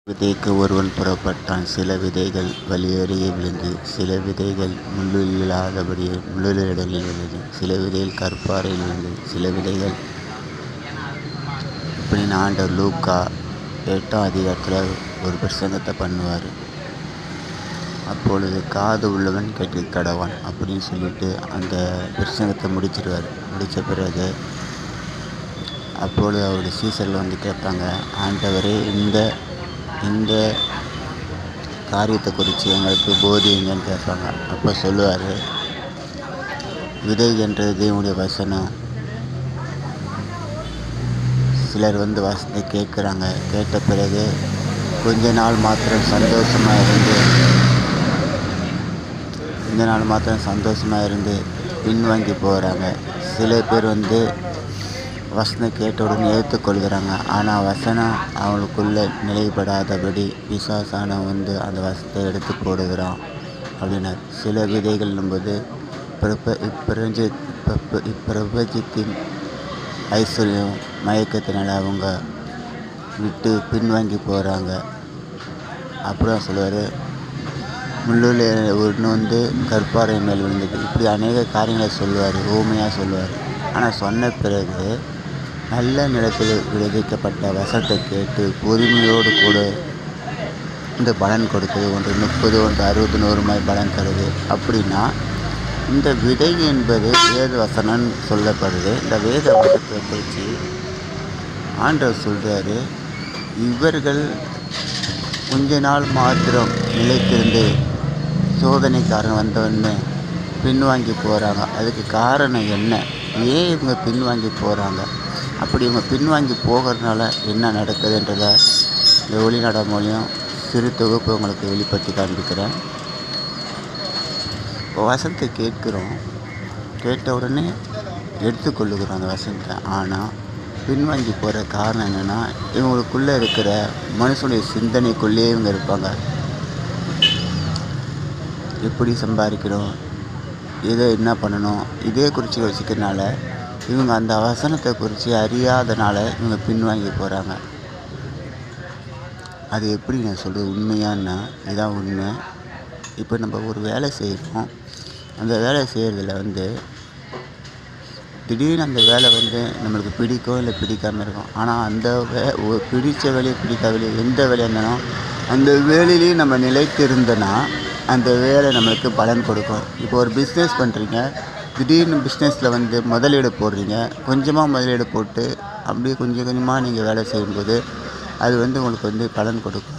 விதைக்க ஒருவன் புறப்பட்டான். சில விதைகள் வழியருகே விழுந்து, சில விதைகள் முள்ளில்லாதபடியே முள்ளுகளிடங்களில் விழுந்து, சில விதைகள் கற்பாறையில் விழுந்து, சில விதைகள் இப்படின்னு ஆண்டவர் லூக்கா 8ஆம் அதிகாரத்தில் ஒரு பிரசங்கத்தை பண்ணுவார். அப்பொழுது காது உள்ளவன் கேட்க கடவான் அப்படின்னு சொல்லிட்டு அந்த பிரசங்கத்தை முடிச்சிடுவார். முடித்த பிறகு அப்பொழுது அவருடைய சீசர்கள் வந்து கேட்பாங்க, ஆண்டவரே இந்த காரியத்தை குறித்து எங்களுக்கு போதிங்கன்னு கேட்பாங்க. அப்போ சொல்லுவார், விதை என்றது தேவனுடைய வசனம். சிலர் வந்து வசனத்தை கேட்குறாங்க. கேட்ட பிறகு கொஞ்ச நாள் மாத்திரம் சந்தோஷமாக இருந்து பின்வாங்கி போகிறாங்க. சில பேர் வந்து வசனம் கேட்டவுடன் ஏற்றுக்கொள்கிறாங்க. ஆனால் வசனம் அவங்களுக்குள்ளே நிலைப்படாதபடி பிசாசான வந்து அந்த வசனத்தை எடுத்து போடுகிறான் அப்படின்னார். சில விதைகள் என்பது இப்பிரபஞ்சத்தின் ஐஸ்வர்யம் மயக்கத்தினால அவங்க விட்டு பின்வாங்கி போகிறாங்க. அப்புறம் சொல்லுவார், முள்ளில் ஒன்று வந்து கற்பாறை மேல் விழுந்தது. இப்படி அநேக காரியங்களை சொல்லுவார், ஊமையாக சொல்லுவார். ஆனால் சொன்ன பிறகு நல்ல நிலத்தில் விளைவிக்கப்பட்ட வசனத்தை கேட்டு பொறுமையோடு கூட இந்த பலன் கொடுக்குது. ஒன்று 30, ஒன்று 60, 100 பலன் தருது. அப்படின்னா இந்த விதை என்பது வேத வசனம்னு சொல்லப்படுது. இந்த வேத வசனத்தை குறித்து ஆண்டவர் சொல்கிறாரு, இவர்கள் கொஞ்ச நாள் மாத்திரம் நிலைத்திருந்து சோதனைக்காரன் வந்தவொடனே பின்வாங்கி போகிறாங்க. அதுக்கு காரணம் என்ன? ஏன் இவங்க பின்வாங்கி போகிறாங்க? அப்படி இவங்க பின்வாங்கி போகிறதுனால என்ன நடக்குதுன்றதை இந்த ஒளிநாடா மூலியம் சிறு தொகுப்பு உங்களுக்கு வெளிப்படுத்தி காண்பிக்கிறேன். இப்போ வசனத்தை கேட்குறோம், கேட்ட உடனே எடுத்துக்கொள்ளுகிறோம் அந்த வசனத்தை. ஆனால் பின்வாங்கி போகிற காரணம் என்னென்னா, இவங்களுக்குள்ளே இருக்கிற மனுஷனுடைய சிந்தனைக்குள்ளேயே இவங்க இருப்பாங்க. எப்படி சம்பாதிக்கணும், இதை என்ன பண்ணணும், இதே குறித்து யோசிக்கிறதுனால இவங்க அந்த வசனத்தை குறித்து அறியாதனால இவங்க பின்வாங்கி போகிறாங்க. அது எப்படி நான் சொல்கிறது உண்மையானா, இதுதான் உண்மை. இப்போ நம்ம ஒரு வேலை செய்கிறோம். அந்த வேலை செய்கிறதுல வந்து திடீர்னு அந்த வேலை வந்து நம்மளுக்கு பிடிக்கும் இல்லை பிடிக்காமல் இருக்கும். ஆனால் அந்த பிடித்த வேலையை பிடிக்காத வேலையை எந்த வேலையாக இருந்தாலும் அந்த வேலையிலையும் நம்ம நிலைத்து இருந்தோன்னா அந்த வேலை நம்மளுக்கு பலன் கொடுக்கும். இப்போ ஒரு பிஸ்னஸ் பண்ணுறீங்க, திடீர்னு பிஸ்னஸில் வந்து முதலீடு போடுறீங்க. கொஞ்சமாக முதலீடு போட்டு அப்படியே கொஞ்சம் கொஞ்சமாக நீங்கள் வேலை செய்யும்போது அது வந்து உங்களுக்கு வந்து பலன் கொடுக்கும்.